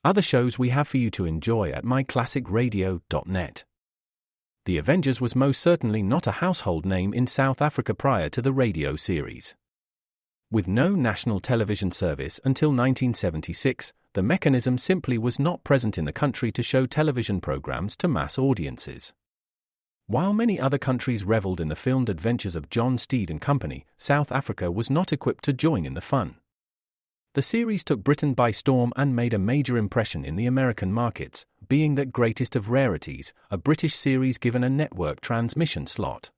Other shows we have for you to enjoy at myclassicradio.net. The Avengers was most certainly not a household name in South Africa prior to the radio series. With no national television service until 1976, the mechanism simply was not present in the country to show television programs to mass audiences. While many other countries reveled in the filmed adventures of John Steed and company, South Africa was not equipped to join in the fun. The series took Britain by storm and made a major impression in the American markets, being that greatest of rarities, a British series given a network transmission slot.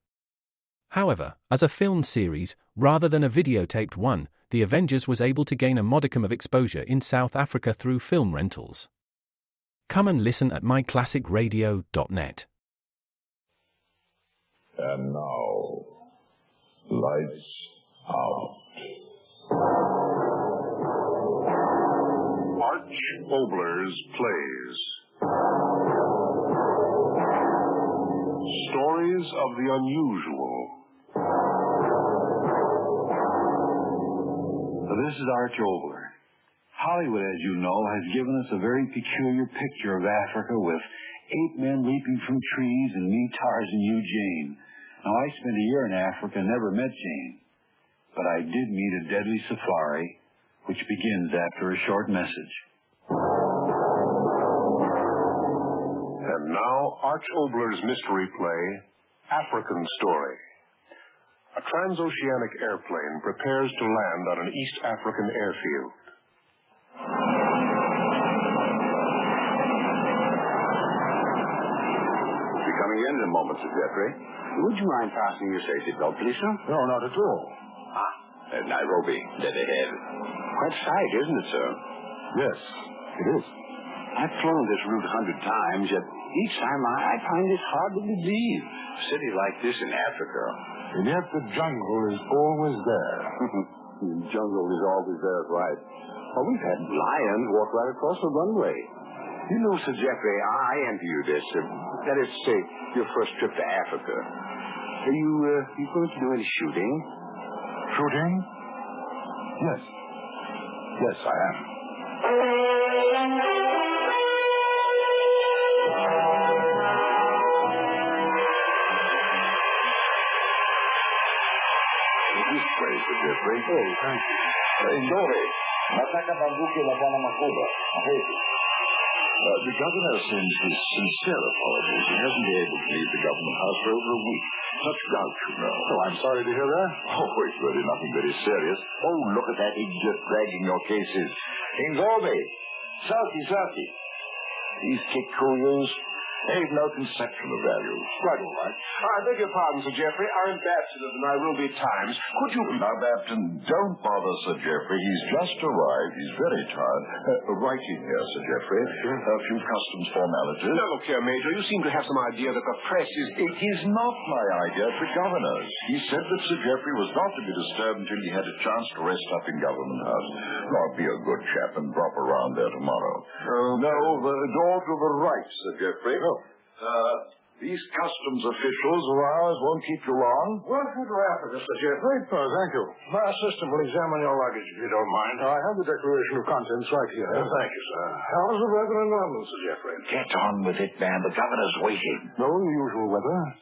However, as a filmed series, rather than a videotaped one, The Avengers was able to gain a modicum of exposure in South Africa through film rentals. Come and listen at myclassicradio.net. And now, lights out. Arch Obolers plays Stories of the Unusual. This is Arch Obler. Hollywood, as you know, has given us a very peculiar picture of Africa with 8 men leaping from trees and me, Tarzan, you, Jane. Now, I spent a year in Africa and never met Jane. But I did meet a deadly safari, which begins after a short message. And now, Arch Obler's mystery play, African Story. A transoceanic airplane prepares to land on an East African airfield. We're coming in a moment, Sir Jeffrey. Would you mind fastening your safety belt, please, sir? No, not at all. Nairobi, dead ahead. Quite sight, isn't it, sir? Yes, it is. I've flown this route 100 times, yet each time I find it hard to believe. A city like this in Africa. And yet the jungle is always there. The jungle is always there, right. Well, we've had lions walk right across the runway. You know, Sir Jeffrey, I envy you this. That is to say, your first trip to Africa. Are you going to do any shooting? Shooting? Yes. Yes, I am. This place, Sir Jeffrey. Oh, thank you. Nzuri. Nataka bunduki la Bwana Makuba. The governor sends his sincere apologies. He hasn't been able to leave the government house for over a week. Such gout, you know. Oh, I'm sorry to hear that. Oh, it's really nothing very serious. Oh, look at that idiot dragging your cases. Ingobe! Selkie! These Kikuyus, they've no conception of value. Quite all right. I beg your pardon, Sir Jeffrey. Our ambassador of the Nairobi Times. Could you... Now, Bapton, don't bother Sir Jeffrey. He's just arrived. He's very tired. Right in here, Sir Jeffrey. A few customs formalities. Now, look here, Major. You seem to have some idea that the press is... It is not my idea. It's the governor's. He said that Sir Jeffrey was not to be disturbed until he had a chance to rest up in Government House. Now, be a good chap and drop around there tomorrow. No, the door to the right, Sir Jeffrey. Oh. These customs officials of ours won't keep you long. Welcome to Africa, Sir Jeffrey. Oh, thank you. My assistant will examine your luggage, if you don't mind. I have the declaration of contents right here. Thank you, sir. How's the weather in London, Sir Jeffrey? Get on with it, man. The governor's waiting. No, the usual weather.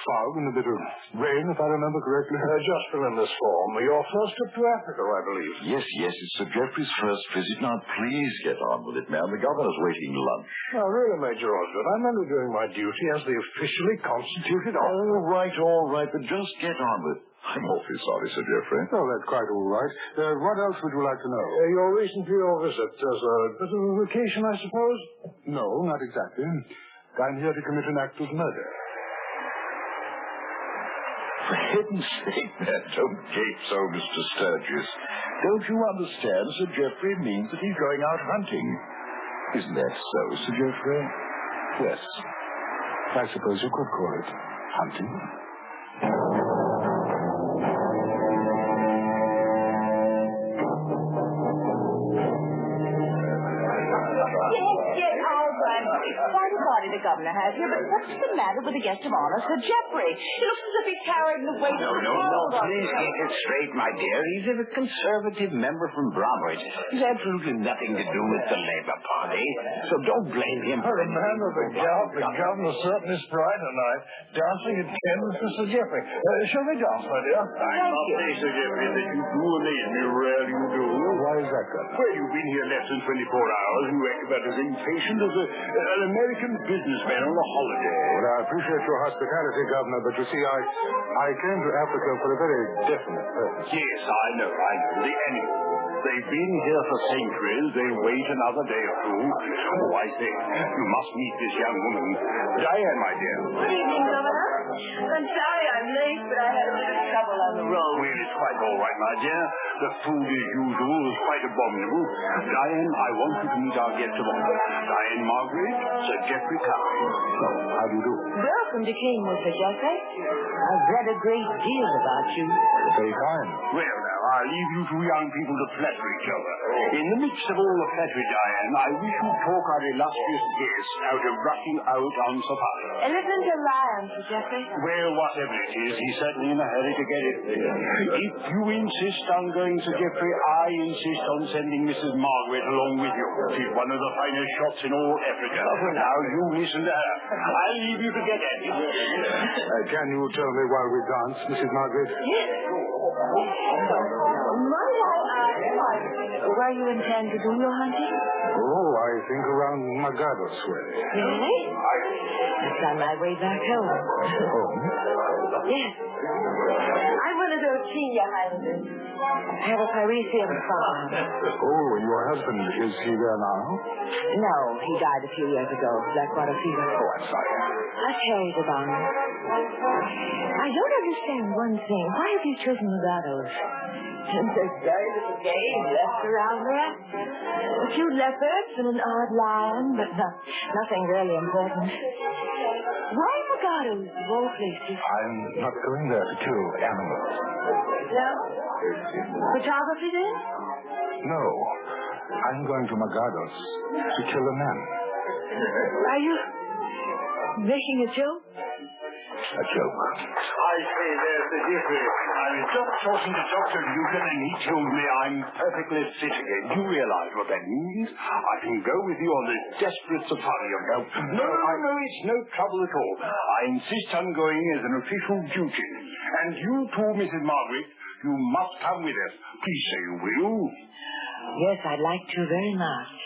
Fog and a bit of rain, if I remember correctly. Just fill in this form. Your first trip to Africa, I believe. Yes, it's Sir Jeffrey's first visit. Now, please get on with it, ma'am. The governor's waiting lunch. Now, really, Major Osgood, I'm only doing my duty as the officially constituted officer. All right, but just get on with it. I'm awfully sorry, Sir Jeffrey. Oh, that's quite all right. What else would you like to know? Your reason for your visit. As a bit of a vacation, I suppose? No, not exactly. I'm here to commit an act of murder. For heaven's sake, man, don't gape so, Mr. Sturgis. Don't you understand Sir Jeffrey means that he's going out hunting? Isn't that so, Sir Jeffrey? Yes. I suppose you could call it hunting. Quite a body the governor has here, but what's the matter with the guest of honor, Sir Geoffrey? He looks as if he carried the weight of the world. Please get it straight, my dear. He's a conservative member from Bromwich. He's absolutely nothing to do with the Labour Party, so don't blame him for anything. Remember, the governor certainly spry tonight, dancing at 10 with Mr. Geoffrey. Shall we dance, my dear? Thank you. Mr. Geoffrey, that you do amaze me, rarely you do. Why is that, Governor? Well, you've been here less than 24 hours, and you act about as impatient as an American businessman on a holiday. Well, I appreciate your hospitality, Governor, but you see, I came to Africa for a very definite purpose. Yes, I know. The animals. They've been here for centuries. They wait another day or two. Oh, I say, you must meet this young woman. Diane, my dear. Good evening, Governor. I'm sorry I'm late, but I had a little trouble on the road. Well, it's quite all right, my dear. The food, as usual, is quite abominable. Diane, I want you to meet our guest of honor. Diane Margaret, Sir Geoffrey Carey. So, how do you do? Welcome to Kingwood, Sir Geoffrey. I've read a great deal about you. Very kind. Well, now, I'll leave you two young people to flatter each other. In the midst of all the flattery, Diane, I wish you'd talk our illustrious guest out of rushing out on safari. Elephant or lion, Sir Geoffrey? Well, whatever it is, he's certainly in a hurry to get it. If you insist on going, Sir Geoffrey, I insist on sending Mrs. Margaret along with you. She's one of the finest shots in all Africa. Now, you listen to her. I'll leave you to get at it. Can you tell me while we dance, Mrs. Margaret? Yes. Might I ask where you intend to do your hunting? Oh, I think around Magados way. Really? It's on my way back home. Home? Yes. I'm one of those senior Highlanders. I have a Parisian farm. Oh, and your husband, is he there now? No, he died a few years ago. Black water fever. Oh, I'm sorry. I carried it on. I don't understand one thing. Why have you chosen Magados? There's very little game left around there. A few leopards and an odd lion, but nothing really important. Why Magados, of all places? I'm not going there to kill animals. No? Photography, then? No. I'm going to Magados to kill a man. Are you making a joke? A joke. I say there, Sir Geoffrey. I was just talking to Dr. Lucan, and he told me I'm perfectly fit again. You realize what that means? I can go with you on this desperate safari of help. No, it's no trouble at all. I insist on going as an official duty. And you too, Mrs. Margaret, you must come with us. Please say you will. Yes, I'd like to very much.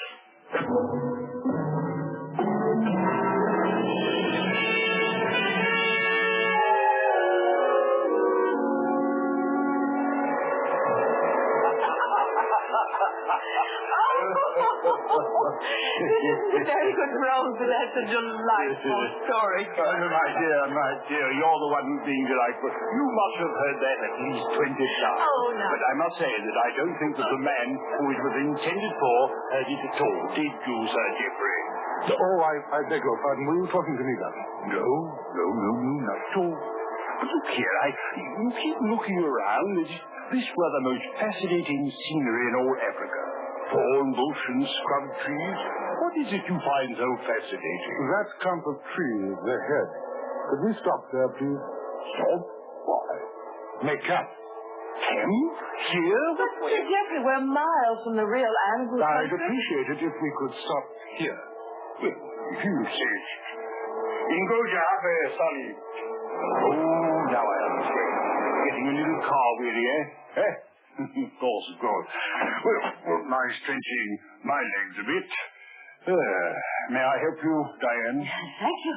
This isn't a very good role, but that's a delightful story. My dear, you're the one who's being delightful. You must have heard that at least 20 times. Oh, no. But I must say that I don't think that the man who it was intended for heard it at all. Did you, Sir Geoffrey? Oh, I beg your pardon. Were you talking to me, Governor? No, not at all. But look here, you keep looking around. This were the most fascinating scenery in all Africa. Thorn bush and scrub trees. What is it you find so fascinating? That clump of trees ahead. Could we stop there, please? Stop? Why? Make camp. Camp? Here? But, Sir Geoffrey, we're miles from the real animal I'd country. appreciate it if we could stop here. Well, if you insist. Ingoja Hafe, Sonny. Oh, now I understand. Getting a little car weary, eh? Of course. Well, nice stretching my legs a bit. May I help you, Diane? Thank you.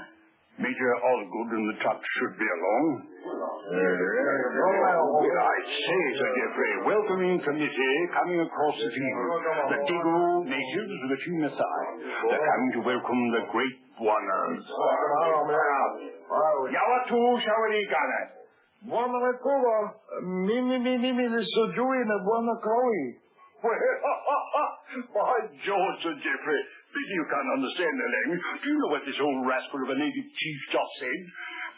Major Osgood and the truck should be along. Well, I say, Sir Geoffrey, welcoming committee coming across the field. The Digo natives with a few Maasai. They're coming to welcome the great ones. Yawatu Shawarigana. Buona Cuba. Mimi, Sojuin, Buona Chloe. By George, Sir Geoffrey, pity you can't understand the language. Do you know what this old rascal of a native chief just said?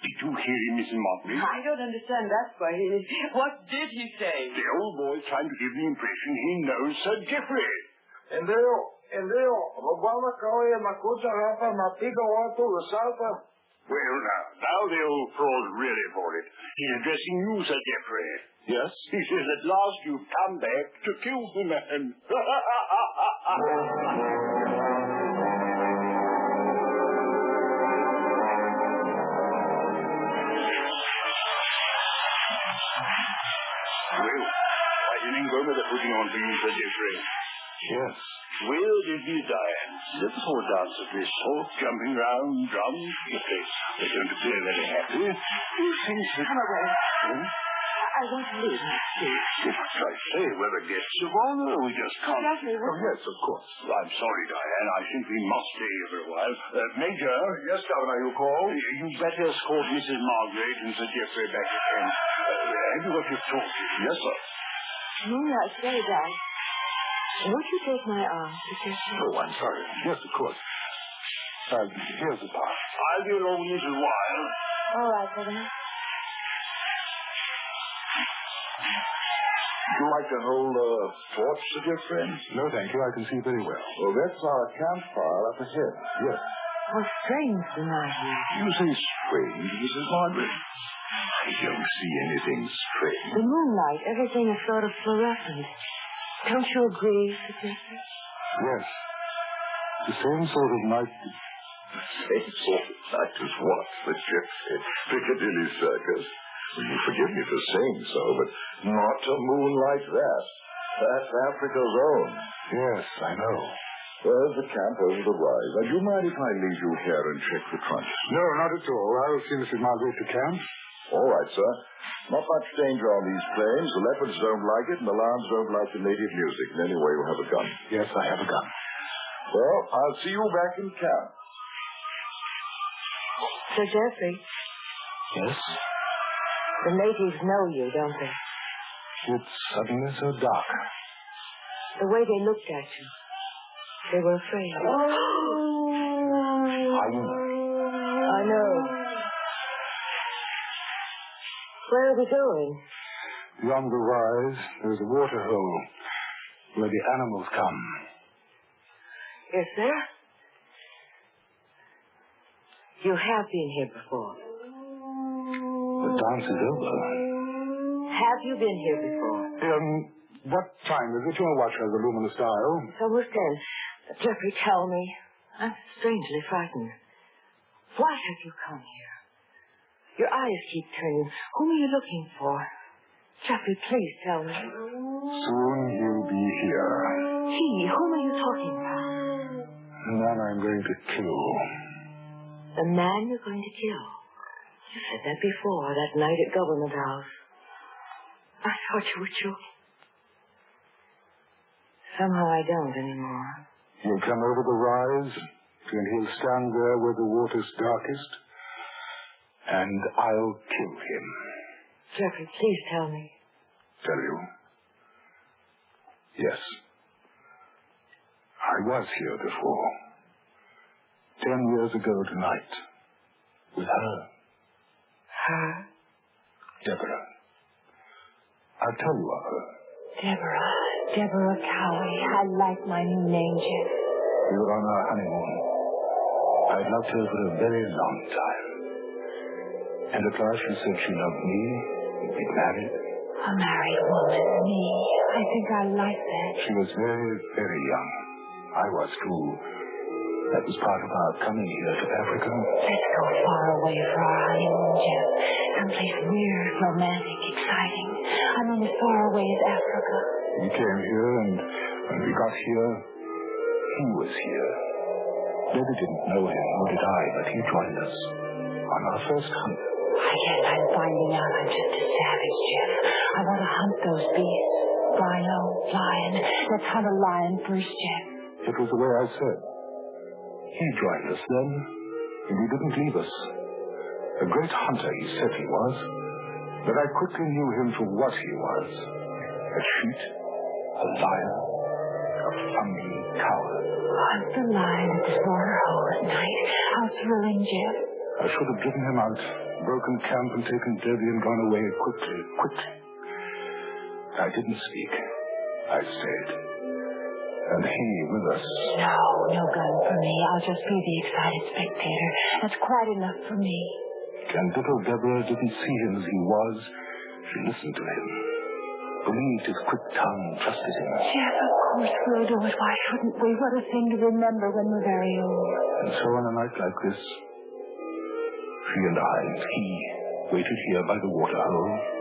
Did you hear him, Mrs. Margaret? I don't understand that, Swahili. What did he say? The old boy's trying to give the impression he knows Sir Geoffrey. And they'll Leo, Obama County, Makucha, Rafa, Mapigo, Otto, Salta. Well, now the old pro's really for it. He's addressing you, Sir Geoffrey. Yes? He says, at last you've come back to kill the man. Well, quite an Ingoma they're putting on for you, Sir Geoffrey. Yes. Where did you dance? Little dancers, this sort, jumping round, drums. They don't appear very happy. You think that... Come away. Hmm? I want to leave, please. I say, we're the guests of honor. We just can't... Geoffrey, Yes, of course. I'm sorry, Diane. I simply must stay here for a while. Major. Yes, Governor, you called? You'd better escort Mrs. Margaret and Sir Geoffrey back to camp. Have you got your torches? Yes, sir. Moonlight's very bright. Won't you take my arm, Geoffrey? Oh, I'm sorry. Yes, of course. Here's the path. I'll be along in a little while. All right, Governor. Would you like to hold a torch, Sir Geoffrey? No, thank you. I can see very well. Well, that's our campfire up ahead. Yes. How strange the night is. You say strange, Mrs. Margaret? I don't see anything strange. The moonlight, everything is sort of fluorescent. Don't you agree, Sir Geoffrey? Yes. The same sort of night... The same sort of night as what, Sir Geoffrey? Piccadilly Circus? Well, you forgive me for saying so, but not a moon like that. That's Africa's own. Yes, I know. There's the camp over the rise. Now, do you mind if I leave you here and check the trunk? No, not at all. I'll see Mrs. Margaret to camp. All right, sir. Not much danger on these plains. The leopards don't like it, and the lions don't like the native music. And anyway, you have a gun. Yes, I have a gun. Well, I'll see you back in camp. Sir Geoffrey, Yes? the natives know you, don't they? It's suddenly so dark. The way they looked at you. They were afraid. I know. I know. Where are we going? Beyond the rise, there's a water hole where the animals come. Is there? You have been here before. The dance is over. Have you been here before? What time is it? Your watch has a luminous dial. It's almost 10. Geoffrey, tell me. I'm strangely frightened. Why have you come here? Your eyes keep turning. Whom are you looking for? Geoffrey, please tell me. Soon he'll be here. He? Whom are you talking about? The man I'm going to kill. The man you're going to kill? You said that before, that night at Government House. I thought you were joking. Somehow I don't anymore. He'll come over the rise, and he'll stand there where the water's darkest, and I'll kill him. Geoffrey, please tell me. Tell you? Yes. I was here before. 10 years ago tonight. With her. Her? Deborah. I'll tell you of her. Deborah. Deborah Cowie. I like my new name, Jeff. We were on our honeymoon. I'd loved her for a very long time. And at last she said she loved me. We'd be married. A married woman, me. I think I like that. She was very, very young. I was too. That was part of our coming here to Africa. Let's go far away for our honeymoon, Jeff. Someplace weird, romantic, exciting. I mean, as far away as Africa. We came here, and when we got here, he was here. Debbie didn't know him, nor did I, but he joined us on our first hunt. I guess I'm finding out I'm just a savage, Jeff. I want to hunt those beasts. Rhino, lion. Let's hunt a lion first, Jeff. It was the way I said. He joined us then, and he didn't leave us. A great hunter he said he was, but I quickly knew him for what he was. A cheat, a liar, a funny coward. Hunt the lion at the slaughter hole at night. How thrilling, Jeff. I should have driven him out, broken camp and taken Debbie and gone away quickly. I didn't speak. I stayed. And he with us. No gun for me. I'll just be the excited spectator. That's quite enough for me. And little Deborah didn't see him as he was. She listened to him. Believed his quick tongue, trusted him. Jeff, of course we'll do it. Why shouldn't we? What a thing to remember when we're very old. And so on a night like this, she and I and he waited here by the waterhole.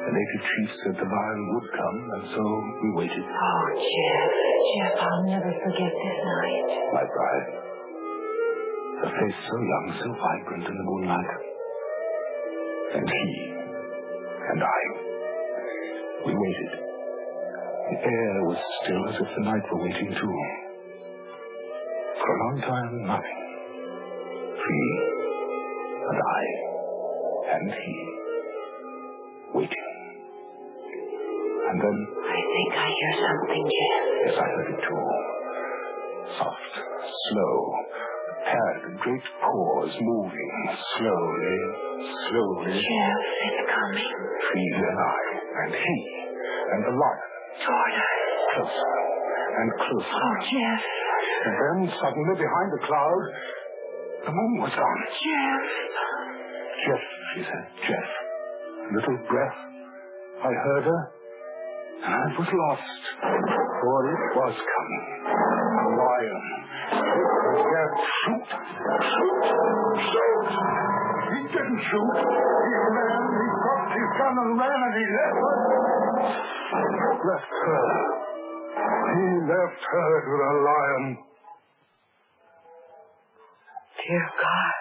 The native chief said the lion would come, and so we waited. Oh, Jeff, I'll never forget this night. My bride. Her face so young, so vibrant in the moonlight. And he and I, we waited. The air was still as if the night were waiting too. For a long time, nothing. She and I and he, waiting. And then... I think I hear something, Jeff. Yes, I heard it too. Soft, slow, pad, great paws moving, slowly. Jeff, it's coming. She and I, and he, and the lion. Toward us. Closer and closer. Oh, Jeff. And then, suddenly, behind the cloud, the moon was gone. Jeff, she said, Jeff. A little breath. I heard her, and I was lost. For it was coming. A lion. Jeff, shoot! He didn't shoot. He ran, he dropped his gun and ran, and he left her. He left her to the lion. Dear God.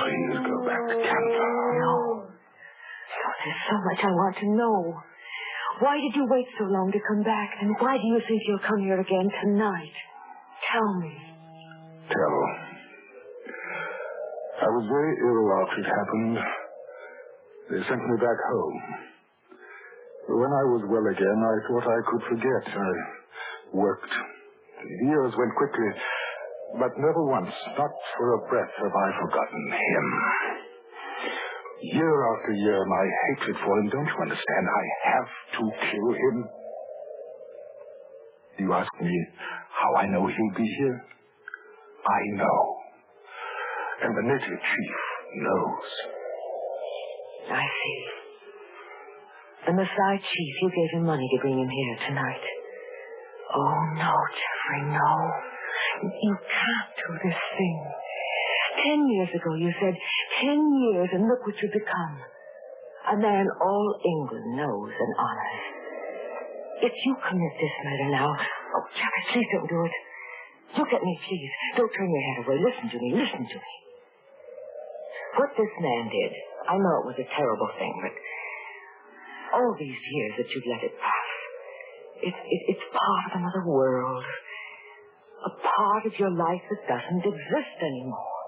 Please go back to camp. No. There's so much I want to know. Why did you wait so long to come back? And why do you think you'll come here again tonight? Tell me. Tell. I was very ill after it happened. They sent me back home. When I was well again, I thought I could forget. I worked. The years went quickly, but never once, not for a breath, have I forgotten him. Year after year, my hatred for him, don't you understand? I have to kill him. You ask me how I know he'll be here? I know. And the native chief knows. I see. The Maasai chief, you gave him money to bring him here tonight. Oh, no, Jeffrey, no. You can't do this thing. 10 years ago, you said, 10 years, and look what you've become. A man all England knows and honors. If you commit this murder now... Oh, Jeffrey, please don't do it. Look at me, please. Don't turn your head away. Listen to me. What this man did, I know it was a terrible thing, but all these years that you've let it pass, it's part of another world. A part of your life that doesn't exist anymore.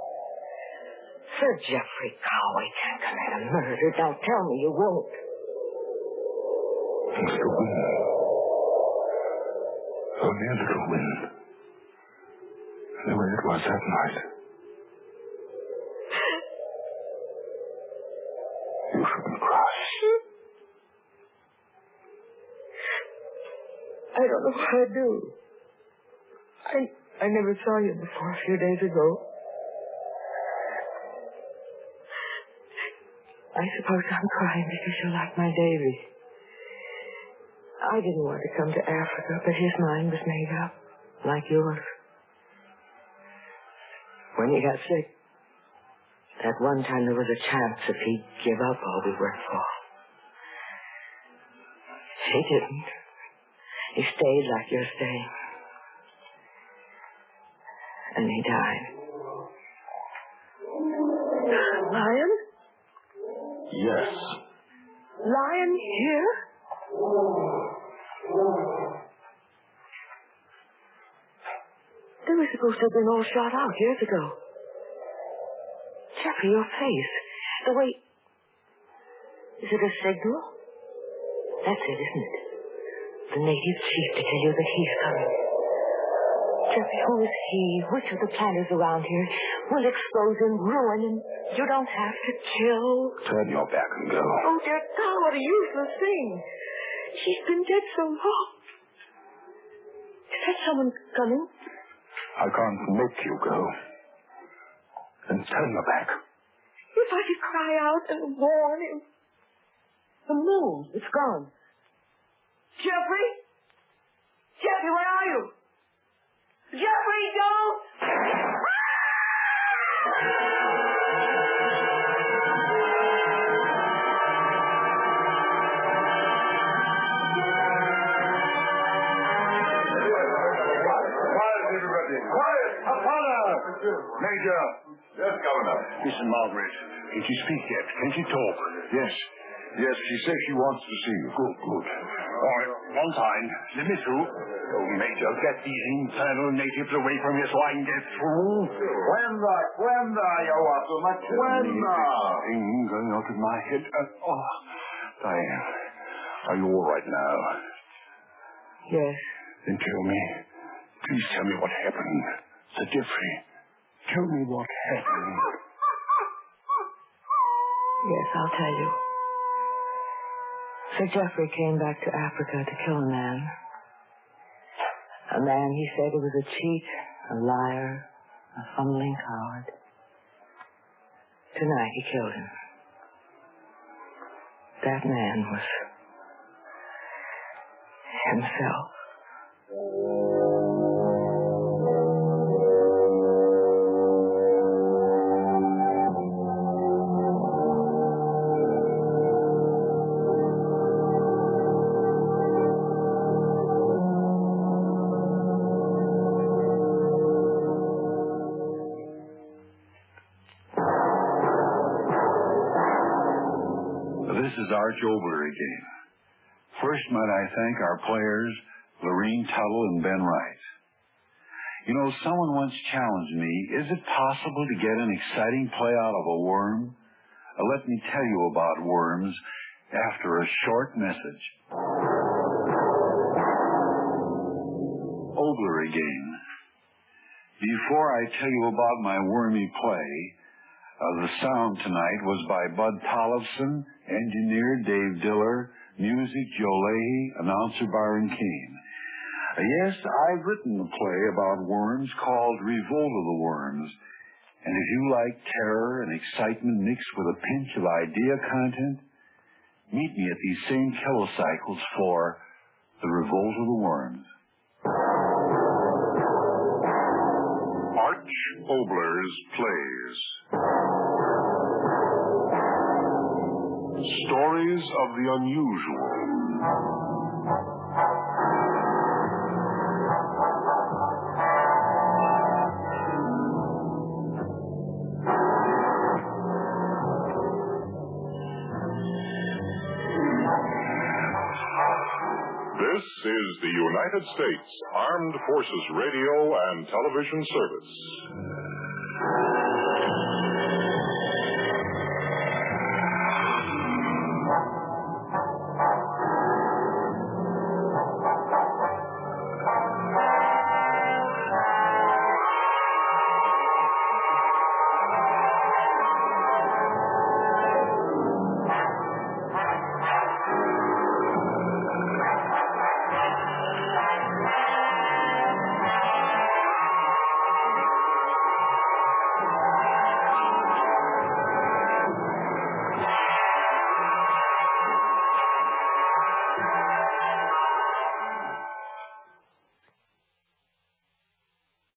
Sir Geoffrey Cowley can't commit a murder. Now tell me you won't. It's the wind. Only a little wind. The way it was that night. You shouldn't cry. I don't know what I'd do. I never saw you before a few days ago. I suppose I'm crying because you're like my Davy. I didn't want to come to Africa, but his mind was made up, like yours. When he got sick, at one time there was a chance if he'd give up all we worked for. He didn't. He stayed like you're staying. And he died. Lion? Yes. Lion here? They were supposed to have been all shot out years ago. Jeffrey, your face. The way... Is it a signal? That's it, isn't it? The native chief to tell you that he's coming. Jeffrey, who is he? Which of the planners around here will expose him, ruin him? You don't have to kill. Turn your back and go. Oh, dear God, what a useless thing. She's been dead so long. Is that someone coming? I can't make you go. And turn your back. If I could cry out and warn him. The moon, it's gone. Jeffrey? Jeffrey, where are you? Jeffrey, don't! Quiet! Apollo! Major! Yes, Governor. Listen, Margaret. Can she speak yet? Can she talk? Yes. Yes, she says she wants to see you. Good, good. All right, one time. Let me through. Oh, Major, get these infernal natives away from here so I can get through. Cuenta, you Watson. Cuenta. Thing going out of my head. Diane, are you all right now? Yes. Then tell me. Please tell me what happened. Sir Jeffrey, tell me what happened. Yes, I'll tell you. Sir Jeffrey came back to Africa to kill a man. A man he said he was a cheat, a liar, a fumbling coward. Tonight he killed him. That man was himself. This is Arch Obler again. First, might I thank our players, Lorene Tuttle and Ben Wright. You know, someone once challenged me, is it possible to get an exciting play out of a worm? Let me tell you about worms after a short message. Obler again. Before I tell you about my wormy play, the sound tonight was by Bud Tollefson, engineer Dave Diller, music Joe Leahy, announcer Byron Keane. Yes, I've written a play about worms called Revolt of the Worms. And if you like terror and excitement mixed with a pinch of idea content, meet me at these same kilocycles for The Revolt of the Worms. Arch Obler's plays. Stories of the unusual. This is the United States Armed Forces Radio and Television Service.